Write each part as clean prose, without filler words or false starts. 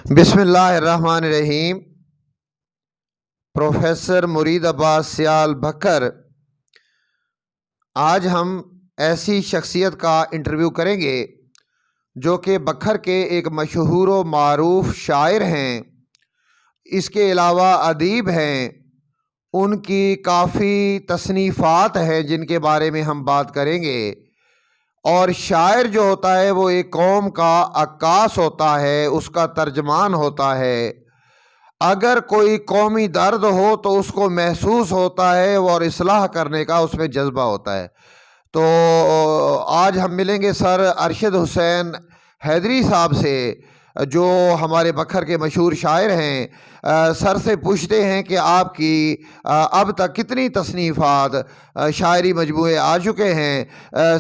بسم اللہ الرحمن الرحیم۔ پروفیسر مرید عباس سیال بکھر، آج ہم ایسی شخصیت کا انٹرویو کریں گے جو کہ بکھر کے ایک مشہور و معروف شاعر ہیں، اس کے علاوہ ادیب ہیں، ان کی کافی تصنیفات ہیں جن کے بارے میں ہم بات کریں گے۔ اور شاعر جو ہوتا ہے وہ ایک قوم کا عکاس ہوتا ہے، اس کا ترجمان ہوتا ہے۔ اگر کوئی قومی درد ہو تو اس کو محسوس ہوتا ہے اور اصلاح کرنے کا اس میں جذبہ ہوتا ہے۔ تو آج ہم ملیں گے سر ارشد حسین حیدری صاحب سے، جو ہمارے بکھر کے مشہور شاعر ہیں۔ سر سے پوچھتے ہیں کہ آپ کی اب تک کتنی تصنیفات شاعری مجموعے آ چکے ہیں۔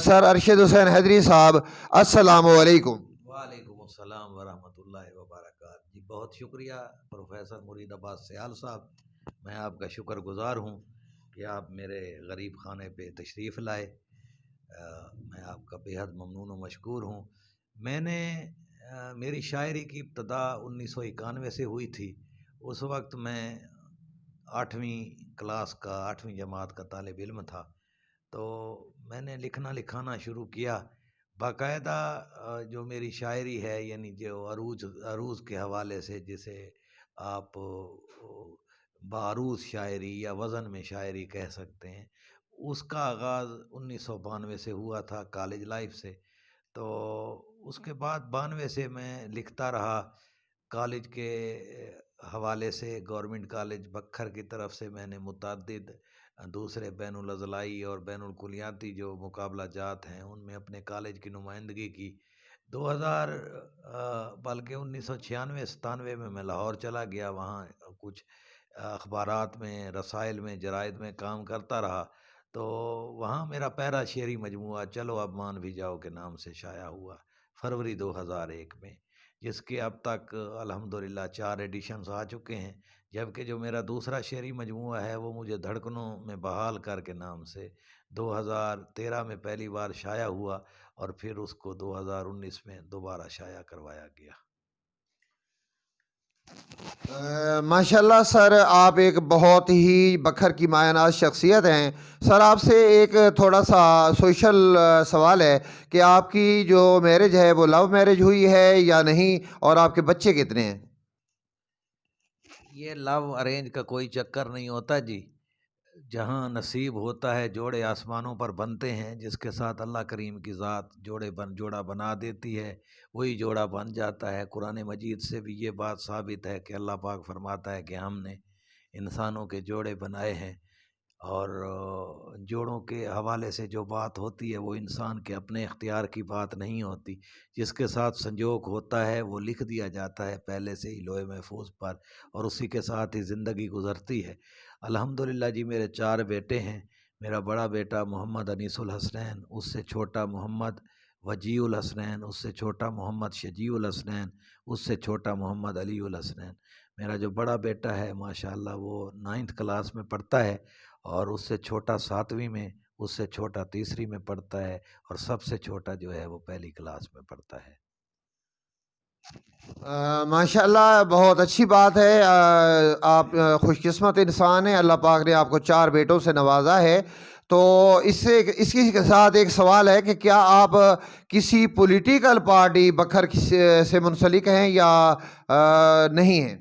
سر ارشد حسین حیدری صاحب، السلام علیکم۔ وعلیکم السلام ورحمۃ اللہ وبرکاتہ۔ جی بہت شکریہ پروفیسر مرید عباس سیال صاحب، میں آپ کا شکر گزار ہوں کہ آپ میرے غریب خانے پہ تشریف لائے۔ میں آپ کا بے حد ممنون و مشکور ہوں۔ میں نے میری شاعری کی ابتدا 1991 سے ہوئی تھی۔ اس وقت میں 8ویں جماعت کا طالب علم تھا، تو میں نے لکھانا شروع کیا۔ باقاعدہ جو میری شاعری ہے، یعنی جو عروض کے حوالے سے، جسے آپ بعروض شاعری یا وزن میں شاعری کہہ سکتے ہیں، اس کا آغاز 1992 سے ہوا تھا، کالج لائف سے۔ تو اس کے بعد 92 سے میں لکھتا رہا۔ کالج کے حوالے سے گورنمنٹ کالج بکھر کی طرف سے میں نے متعدد دوسرے بین الاضلاعی اور بین الکلیاتی جو مقابلہ جات ہیں ان میں اپنے کالج کی نمائندگی کی۔ 2000 بلکہ 1996-97 میں لاہور چلا گیا، وہاں کچھ اخبارات میں، رسائل میں، جرائد میں کام کرتا رہا۔ تو وہاں میرا پہلا شعری مجموعہ چلو اب مان بھی جاؤ کے نام سے شائع ہوا فروری 2001 میں، جس کے اب تک الحمدللہ 4 ایڈیشنز آ چکے ہیں۔ جبکہ جو میرا دوسرا شعری مجموعہ ہے وہ مجھے دھڑکنوں میں بحال کر کے نام سے 2013 میں پہلی بار شائع ہوا، اور پھر اس کو 2019 میں دوبارہ شائع کروایا گیا۔ ماشاءاللہ سر، آپ ایک بہت ہی بکھر کی مایہ ناز شخصیت ہیں۔ سر آپ سے ایک تھوڑا سا سوشل سوال ہے کہ آپ کی جو میرج ہے وہ لو میرج ہوئی ہے یا نہیں، اور آپ کے بچے کتنے ہیں؟ یہ لو ارینج کا کوئی چکر نہیں ہوتا جی، جہاں نصیب ہوتا ہے جوڑے آسمانوں پر بنتے ہیں، جس کے ساتھ اللہ کریم کی ذات جوڑا بنا دیتی ہے وہی جوڑا بن جاتا ہے۔ قرآن مجید سے بھی یہ بات ثابت ہے کہ اللہ پاک فرماتا ہے کہ ہم نے انسانوں کے جوڑے بنائے ہیں، اور جوڑوں کے حوالے سے جو بات ہوتی ہے وہ انسان کے اپنے اختیار کی بات نہیں ہوتی۔ جس کے ساتھ سنجوگ ہوتا ہے وہ لکھ دیا جاتا ہے پہلے سے ہی لوح محفوظ پر، اور اسی کے ساتھ ہی زندگی گزرتی ہے۔ الحمدللہ جی میرے 4 بیٹے ہیں۔ میرا بڑا بیٹا محمد انیس الحسنین، اس سے چھوٹا محمد وجیع الحسنین، اس سے چھوٹا محمد شجیع الحسنین، اس سے چھوٹا محمد علی الحسنین۔ میرا جو بڑا بیٹا ہے ماشاءاللہ وہ 9th کلاس میں پڑھتا ہے، اور اس سے چھوٹا 7ویں میں، اس سے چھوٹا 3ری میں پڑھتا ہے، اور سب سے چھوٹا جو ہے وہ 1 کلاس میں پڑھتا ہے۔ ماشاءاللہ بہت اچھی بات ہے۔ آپ خوش قسمت انسان ہیں، اللہ پاک نے آپ کو 4 بیٹوں سے نوازا ہے۔ تو اس کے ساتھ ایک سوال ہے کہ کیا آپ کسی پولیٹیکل پارٹی بکھر سے منسلک ہیں یا نہیں ہیں؟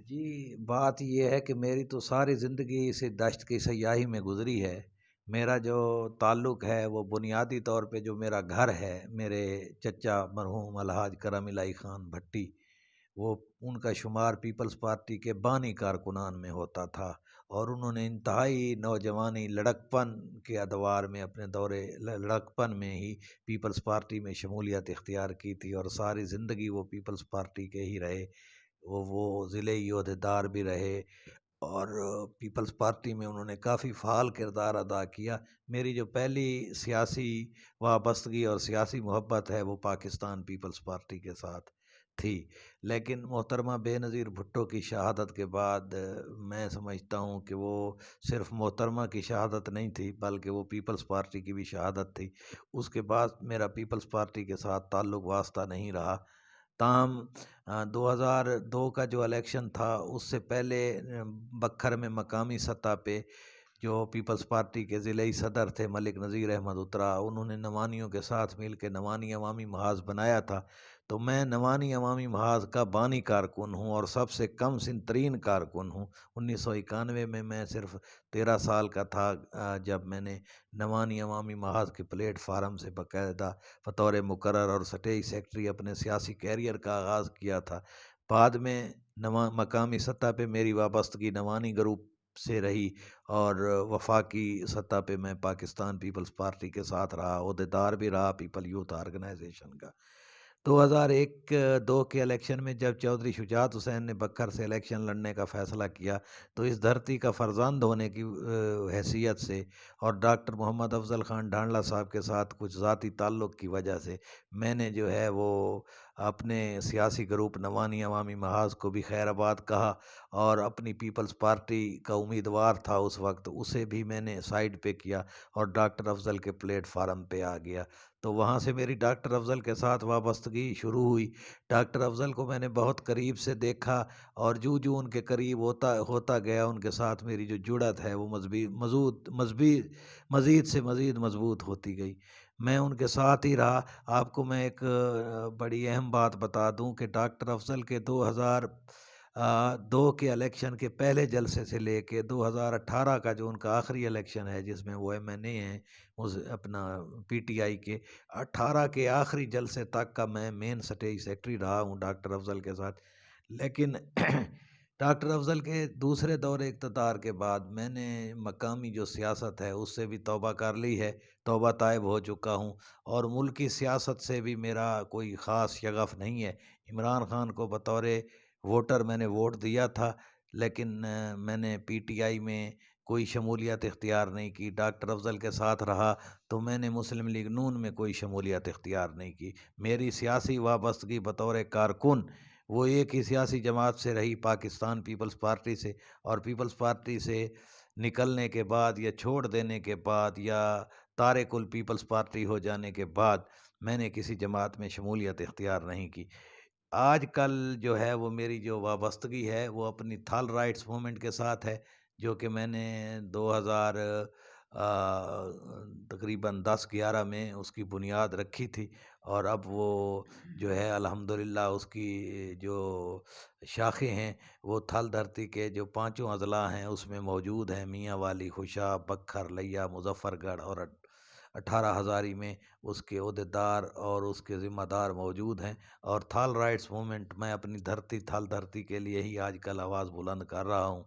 جی بات یہ ہے کہ میری تو ساری زندگی اسی دشت کی سیاحی میں گزری ہے۔ میرا جو تعلق ہے وہ بنیادی طور پہ جو میرا گھر ہے، میرے چچا مرحوم الحاج کرم الہی خان بھٹی، وہ ان کا شمار پیپلز پارٹی کے بانی کارکنان میں ہوتا تھا، اور انہوں نے انتہائی نوجوانی لڑکپن کے ادوار میں، اپنے دورے لڑکپن میں ہی پیپلز پارٹی میں شمولیت اختیار کی تھی، اور ساری زندگی وہ پیپلز پارٹی کے ہی رہے۔ وہ ضلعی عہدیدار بھی رہے، اور پیپلز پارٹی میں انہوں نے کافی فعال کردار ادا کیا۔ میری جو پہلی سیاسی وابستگی اور سیاسی محبت ہے وہ پاکستان پیپلز پارٹی کے ساتھ تھی۔ لیکن محترمہ بے نظیر بھٹو کی شہادت کے بعد میں سمجھتا ہوں کہ وہ صرف محترمہ کی شہادت نہیں تھی بلکہ وہ پیپلز پارٹی کی بھی شہادت تھی۔ اس کے بعد میرا پیپلز پارٹی کے ساتھ تعلق واسطہ نہیں رہا۔ تاہم 2002 کا جو الیکشن تھا اس سے پہلے بکھر میں مقامی سطح پہ جو پیپلز پارٹی کے ضلعی صدر تھے ملک نذیر احمد اترا، انہوں نے نوانیوں کے ساتھ مل کے نوانی عوامی محاذ بنایا تھا۔ تو میں نوانی عوامی محاذ کا بانی کارکن ہوں اور سب سے کم سن ترین کارکن ہوں۔ 1991 میں صرف 13 سال کا تھا جب میں نے نوانی عوامی محاذ کے پلیٹ فارم سے باقاعدہ بطور مقرر اور سٹیج سیکرٹری اپنے سیاسی کیریئر کا آغاز کیا تھا۔ بعد میں مقامی سطح پہ میری وابستگی نوانی گروپ سے رہی اور وفاقی سطح پہ میں پاکستان پیپلز پارٹی کے ساتھ رہا، عہدیدار بھی رہا پیپل یوتھ آرگنائزیشن کا۔ 2001-2 کے الیکشن میں جب چودھری شجاعت حسین نے بکھر سے الیکشن لڑنے کا فیصلہ کیا تو اس دھرتی کا فرزند ہونے کی حیثیت سے اور ڈاکٹر محمد افضل خان ڈھانڈلہ صاحب کے ساتھ کچھ ذاتی تعلق کی وجہ سے میں نے جو ہے وہ اپنے سیاسی گروپ نوانی عوامی محاذ کو بھی خیر آباد کہا اور اپنی پیپلز پارٹی کا امیدوار تھا اس وقت، اسے بھی میں نے سائیڈ پہ کیا اور ڈاکٹر افضل کے پلیٹ فارم پہ آ گیا۔ تو وہاں سے میری ڈاکٹر افضل کے ساتھ وابستگی شروع ہوئی۔ ڈاکٹر افضل کو میں نے بہت قریب سے دیکھا اور جو ان کے قریب ہوتا گیا ان کے ساتھ میری جو جڑت ہے وہ مزید سے مزید مضبوط ہوتی گئی۔ میں ان کے ساتھ ہی رہا۔ آپ کو میں ایک بڑی اہم بات بتا دوں کہ ڈاکٹر افضل کے 2002 کے الیکشن کے پہلے جلسے سے لے کے 2018 کا جو ان کا آخری الیکشن ہے جس میں وہ MNA ہیں اپنا PTI کے 18 کے آخری جلسے تک کا میں مین سٹیج سیکرٹری رہا ہوں ڈاکٹر افضل کے ساتھ۔ لیکن ڈاکٹر افضل کے دوسرے دور اقتدار کے بعد میں نے مقامی جو سیاست ہے اس سے بھی توبہ کر لی ہے، توبہ تائب ہو چکا ہوں اور ملکی سیاست سے بھی میرا کوئی خاص شغف نہیں ہے۔ عمران خان کو بطور ووٹر میں نے ووٹ دیا تھا لیکن میں نے PTI میں کوئی شمولیت اختیار نہیں کی۔ ڈاکٹر افضل کے ساتھ رہا تو میں نے مسلم لیگ نون میں کوئی شمولیت اختیار نہیں کی۔ میری سیاسی وابستگی بطور کارکن وہ ایک ہی سیاسی جماعت سے رہی، پاکستان پیپلز پارٹی سے، اور پیپلز پارٹی سے نکلنے کے بعد یا چھوڑ دینے کے بعد یا تارک الپیپلز پارٹی ہو جانے کے بعد میں نے کسی جماعت میں شمولیت اختیار نہیں کی۔ آج کل جو ہے وہ میری جو وابستگی ہے وہ اپنی تھال رائٹس موومنٹ کے ساتھ ہے جو کہ میں نے 2000 تقریباً 10-11 میں اس کی بنیاد رکھی تھی اور اب وہ جو ہے الحمدللہ اس کی جو شاخیں ہیں وہ تھل دھرتی کے جو 5 اضلاع ہیں اس میں موجود ہیں، میاں والی، خوشاب، بکھر، لیا، مظفر گڑھ اور 18 ہزاری میں اس کے عہدیدار اور اس کے ذمہ دار موجود ہیں۔ اور تھال رائٹس موومنٹ میں اپنی دھرتی تھال دھرتی کے لیے ہی آج کل آواز بلند کر رہا ہوں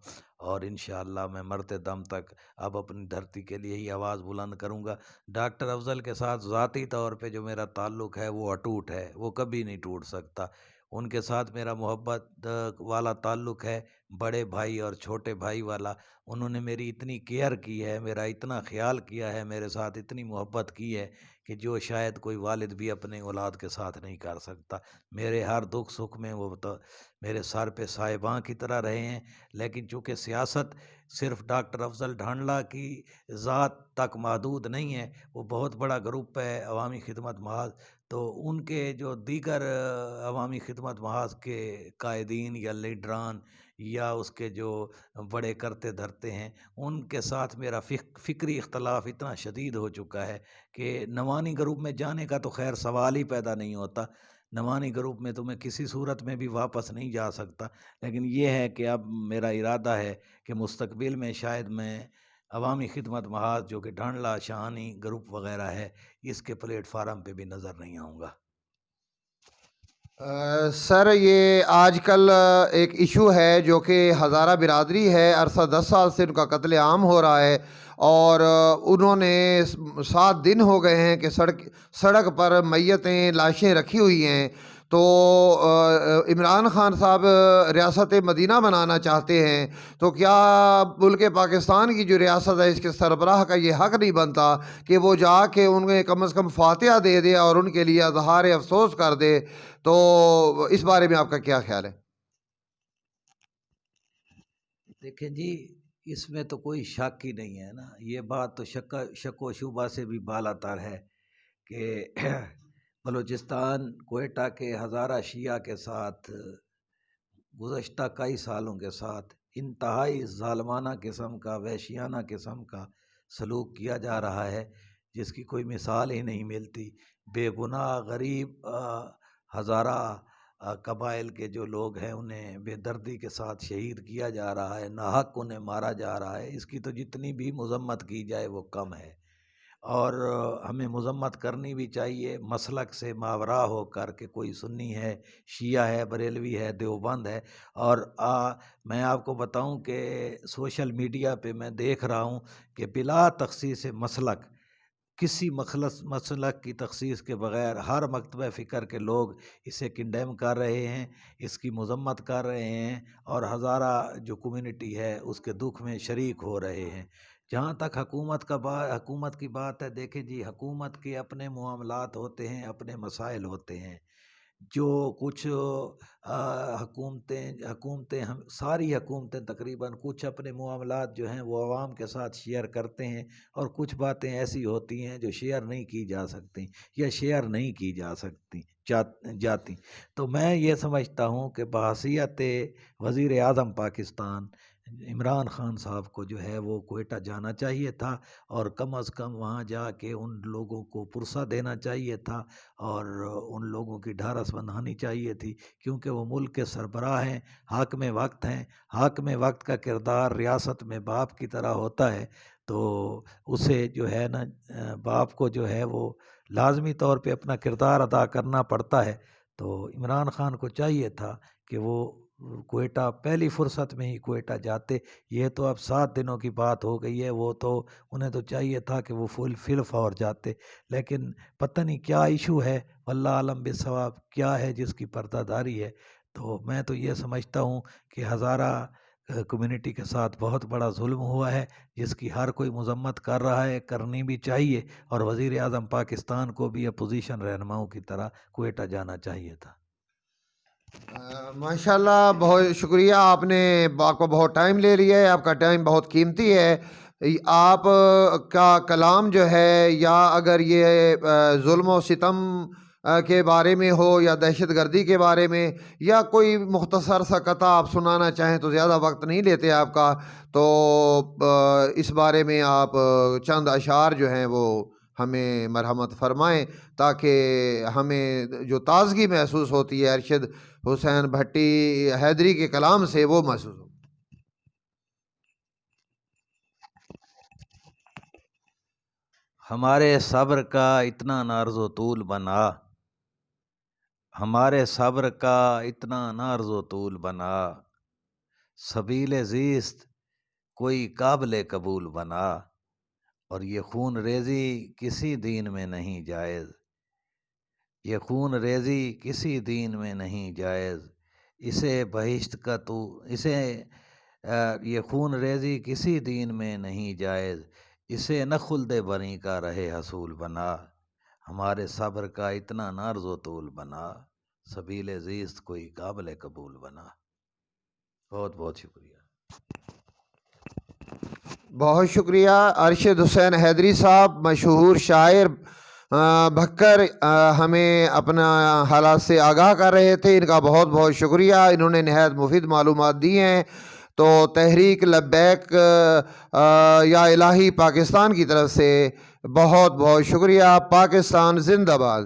اور انشاءاللہ میں مرتے دم تک اب اپنی دھرتی کے لیے ہی آواز بلند کروں گا۔ ڈاکٹر افضل کے ساتھ ذاتی طور پہ جو میرا تعلق ہے وہ اٹوٹ ہے، وہ کبھی نہیں ٹوٹ سکتا۔ ان کے ساتھ میرا محبت والا تعلق ہے، بڑے بھائی اور چھوٹے بھائی والا۔ انہوں نے میری اتنی کیئر کی ہے، میرا اتنا خیال کیا ہے، میرے ساتھ اتنی محبت کی ہے کہ جو شاید کوئی والد بھی اپنے اولاد کے ساتھ نہیں کر سکتا۔ میرے ہر دکھ سکھ میں وہ تو میرے سر پہ صاحباں کی طرح رہے ہیں۔ لیکن چونکہ سیاست صرف ڈاکٹر افضل ڈھانڈلہ کی ذات تک محدود نہیں ہے، وہ بہت بڑا گروپ ہے عوامی خدمت محاذ، تو ان کے جو دیگر عوامی خدمت محاذ کے قائدین یا لیڈران یا اس کے جو بڑے کرتے دھرتے ہیں ان کے ساتھ میرا فکری اختلاف اتنا شدید ہو چکا ہے کہ نوانی گروپ میں جانے کا تو خیر سوال ہی پیدا نہیں ہوتا۔ نوانی گروپ میں تو میں کسی صورت میں بھی واپس نہیں جا سکتا، لیکن یہ ہے کہ اب میرا ارادہ ہے کہ مستقبل میں شاید میں عوامی خدمت محاذ جو کہ ڈھانڈلہ شاہانی گروپ وغیرہ ہے اس کے پلیٹ فارم پہ بھی نظر نہیں آؤں گا۔ سر یہ آج کل ایک ایشو ہے جو کہ ہزارہ برادری ہے، عرصہ 10 سال سے ان کا قتل عام ہو رہا ہے اور انہوں نے 7 دن ہو گئے ہیں کہ سڑک پر میتیں لاشیں رکھی ہوئی ہیں۔ تو عمران خان صاحب ریاست مدینہ بنانا چاہتے ہیں، تو کیا ملک پاکستان کی جو ریاست ہے اس کے سربراہ کا یہ حق نہیں بنتا کہ وہ جا کے انہیں کم از کم فاتحہ دے دے اور ان کے لیے اظہار افسوس کر دے؟ تو اس بارے میں آپ کا کیا خیال ہے؟ دیکھیں جی، اس میں تو کوئی شک ہی نہیں ہے نا، یہ بات تو شک و شبہ سے بھی بالا تر ہے کہ بلوچستان کوئٹہ کے ہزارہ شیعہ کے ساتھ گزشتہ کئی سالوں کے ساتھ انتہائی ظالمانہ قسم کا وحشیانہ قسم کا سلوک کیا جا رہا ہے، جس کی کوئی مثال ہی نہیں ملتی۔ بے گناہ غریب ہزارہ قبائل کے جو لوگ ہیں انہیں بے دردی کے ساتھ شہید کیا جا رہا ہے، ناحق انہیں مارا جا رہا ہے۔ اس کی تو جتنی بھی مذمت کی جائے وہ کم ہے، اور ہمیں مذمت کرنی بھی چاہیے مسلک سے ماورا ہو کر کے، کوئی سنی ہے، شیعہ ہے، بریلوی ہے، دیوبند ہے۔ اور میں آپ کو بتاؤں کہ سوشل میڈیا پہ میں دیکھ رہا ہوں کہ بلا تخصیص مسلک، کسی مسلک کی تخصیص کے بغیر ہر مکتبہ فکر کے لوگ اسے کنڈیم کر رہے ہیں، اس کی مذمت کر رہے ہیں، اور ہزارہ جو کمیونٹی ہے اس کے دکھ میں شریک ہو رہے ہیں۔ جہاں تک حکومت کی بات ہے، دیکھیں جی، حکومت کے اپنے معاملات ہوتے ہیں، اپنے مسائل ہوتے ہیں۔ جو کچھ حکومتیں ساری حکومتیں تقریباً کچھ اپنے معاملات جو ہیں وہ عوام کے ساتھ شیئر کرتے ہیں، اور کچھ باتیں ایسی ہوتی ہیں جو شیئر نہیں کی جا سکتی یا شیئر نہیں کی جاتی۔ تو میں یہ سمجھتا ہوں کہ بحیثیت وزیر اعظم پاکستان عمران خان صاحب کو جو ہے وہ کوئٹہ جانا چاہیے تھا، اور کم از کم وہاں جا کے ان لوگوں کو پرسہ دینا چاہیے تھا، اور ان لوگوں کی ڈھارس بندھانی چاہیے تھی، کیونکہ وہ ملک کے سربراہ ہیں، حاکم وقت ہیں۔ حاکم وقت کا کردار ریاست میں باپ کی طرح ہوتا ہے، تو اسے جو ہے نا، باپ کو جو ہے وہ لازمی طور پہ اپنا کردار ادا کرنا پڑتا ہے۔ تو عمران خان کو چاہیے تھا کہ وہ کوئٹہ پہلی فرصت میں ہی کوئٹہ جاتے۔ یہ تو اب 7 دنوں کی بات ہو گئی ہے، وہ تو انہیں تو چاہیے تھا کہ وہ فی الفور جاتے، لیکن پتہ نہیں کیا ایشو ہے، واللہ عالم بالصواب، کیا ہے جس کی پردہ داری ہے۔ تو میں تو یہ سمجھتا ہوں کہ ہزارہ کمیونٹی کے ساتھ بہت بڑا ظلم ہوا ہے، جس کی ہر کوئی مذمت کر رہا ہے، کرنی بھی چاہیے، اور وزیر اعظم پاکستان کو بھی اپوزیشن رہنماؤں کی طرح کوئٹہ جانا چاہیے تھا۔ ماشاءاللہ، بہت شکریہ، آپ کو بہت ٹائم لے لیا ہے، آپ کا ٹائم بہت قیمتی ہے۔ آپ کا کلام جو ہے، یا اگر یہ ظلم و ستم کے بارے میں ہو، یا دہشت گردی کے بارے میں، یا کوئی مختصر سا قطعہ آپ سنانا چاہیں تو زیادہ وقت نہیں لیتے آپ کا، تو اس بارے میں آپ چند اشعار جو ہیں وہ ہمیں مرحمت فرمائیں، تاکہ ہمیں جو تازگی محسوس ہوتی ہے ارشد حسین بھٹی حیدری کے کلام سے، وہ محسوس ہو۔ ہمارے صبر کا اتنا نارز و طول بنا، ہمارے صبر کا اتنا نارز و طول بنا، سبیل زیست کوئی قابل قبول بنا، اور یہ خون ریزی کسی دین میں نہیں جائز، یہ خون ریزی کسی دین میں نہیں جائز، اسے بہشت کا یہ خون ریزی کسی دین میں نہیں جائز، اسے نہ خلد بنی کا رہے حصول بنا، ہمارے صبر کا اتنا نارز و طول بنا، سبیل زیست کوئی قابل قبول بنا۔ بہت بہت شکریہ۔ بہت شکریہ ارشد حسین حیدری صاحب، مشہور شاعر بھکر، ہمیں اپنا حالات سے آگاہ کر رہے تھے۔ ان کا بہت بہت شکریہ، انہوں نے نہایت مفید معلومات دی ہیں۔ تو تحریک لبیک یا الہی پاکستان کی طرف سے بہت بہت شکریہ۔ پاکستان زندہ باد۔